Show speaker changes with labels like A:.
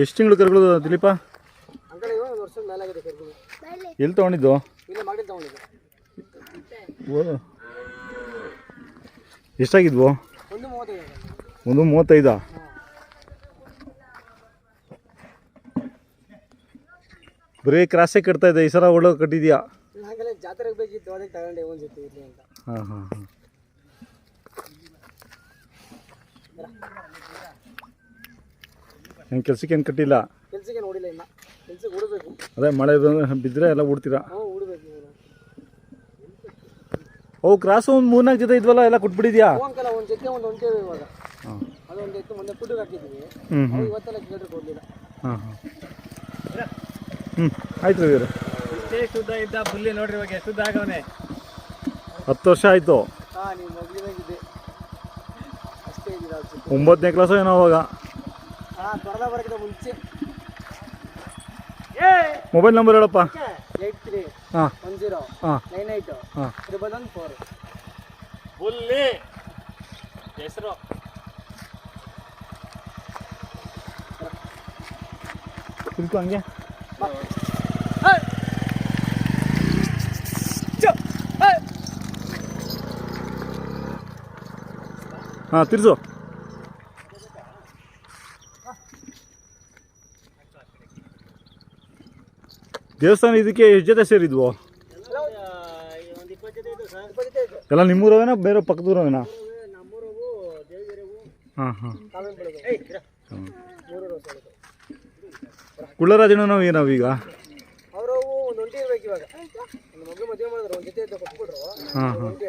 A: ಎಷ್ಟು ತಿಂಗಳು ಕರುಗಳು ದಿಲೀಪ?
B: ಅಂಕಲ್ ಇವಾಗ 1 ವರ್ಷದ ಮೇಲೆ ಆಗಿದೆ ಕರುಗಳು.
A: ಎಲ್ಲಿ ತೊಗೊಂಡಿದ್ದು?
B: ಇಲ್ಲ ಮಾಡಿ ತೊಗೊಂಡಿದ್ದು.
A: ಎಷ್ಟಾಗಿದ್ವು?
B: 1.35.
A: 1.35. ಬರೀ ಕ್ರಾಸೇ ಕಟ್ತಾ ಇದೆ. ಈ ಸಲ ಒಳ್ಳೆ ಕಟ್ಟಿದ್ಯಾ?
B: ಹಾಗೆಲ್ಲ ಜಾತ್ರೆಗೆ ಬೇಕಿತ್ತು ಅದಕ್ಕೆ ತಗೊಂಡೆ ಒಂದು ಜೊತೆ ಇರಲಿ ಅಂತ.
A: ಹಾಂ ಹಾಂ ಹಾಂ. ಏನು ಕೆಲ್ಸಕ್ಕೆ ಏನು ಕಟ್ಟಿಲ್ಲ?
B: ಕೆಲ್ಸಕ್ಕೆ ನೋಡಿಲ್ಲ ಇನ್ನು. ಕೆಲ್ಸಕ್ಕೆ ಉಡಬೇಕು.
A: ಅದೇ ಮಳೆ ಬಿದ್ದರೆ ಎಲ್ಲ ಉಡ್ತೀರಾ?
B: ಹ್ಞೂ ಉಡಬೇಕು.
A: ಅವು ಕ್ರಾಸು ಒಂದು 3-4 ಜೊತೆ ಇದ್ವಲ್ಲ, ಎಲ್ಲ ಕೊಟ್ಬಿಟ್ಟಿದ್ಯಾ?
B: ಅಂಕಲ್ ಒಂದು ಜೊತೆ ಒಂದು ಹೊಂಟೇವೆ ಇವಾಗ.
A: ಹಾಂ
B: ಅದೊಂದು ಇತ್ತು ಮೊನ್ನೆ ಫುಡ್ಗೆ ಹಾಕಿದ್ವಿ. ಇವತ್ತೆಲ್ಲ ಕೇಳಿದ್ರೆ ಕೊಡಲಿಲ್ಲ.
A: ಹಾಂ ಹಾಂ ಆಯ್ತು ರವಿಯವ್ರೆ.
B: ಇಷ್ಟೇ ಶುದ್ಧ ಇದ್ದ ಫುಲ್ಲಿ ನೋಡ್ರಿ ಇವಾಗ ಶುದ್ಧ ಆಗವನೆ.
A: 10 ವರ್ಷ ಆಯಿತು.
B: ಹಾಂ ನೀವು ಮಗಳಿದೆ ಅಷ್ಟೇ ಇದ್ದೀರ.
A: 9ನೇ ಕ್ಲಾಸು ಏನೋ ಅವಾಗ.
B: ಹಾಂ ತ್ವರದ ಬರೋಕ್ಕಿಂತ ಮುಂಚೆ.
A: ಮೊಬೈಲ್ ನಂಬರ್ ಹೇಳಪ್ಪ.
B: 83
A: ಹಾಂ
B: 10
A: ಹಾಂ
C: 98
A: ಹಾಂ
C: 114
B: ಬುಲ್ಲಿ ಹೆಸರು
A: ತಿಳ್ಕೊ ಹಂಗೆ. ಹಾಂ ತಿರ್ಸು. ದೇವಸ್ಥಾನ ಇದಕ್ಕೆ ಎಷ್ಟು ಜೊತೆ ಸೇರಿದ್ವು? ಎಲ್ಲ ನಿಮ್ಮೂರವೇನಾ ಬೇರೆ ಪಕ್ಕದೂರವೇನಾ? ಹಾಂ ಹಾಂ. ಕುಳ್ಳರಾಜನ ನಾವೀಗ
B: ಅವರು ಒಂದು ಒಂಟಿ ಇರ್ಬೇಕು ಇವಾಗ. ಒಂದು ಮಗು ಮದುವೆ ಮಾಡಿದ್ರು, ಒಂದು ಜೊತೆ ಇದ್ದ ಕೊಟ್ಬಿಟ್ರು.
A: ಹಾಂ ಹಾಂ.
B: ಒಂಟಿ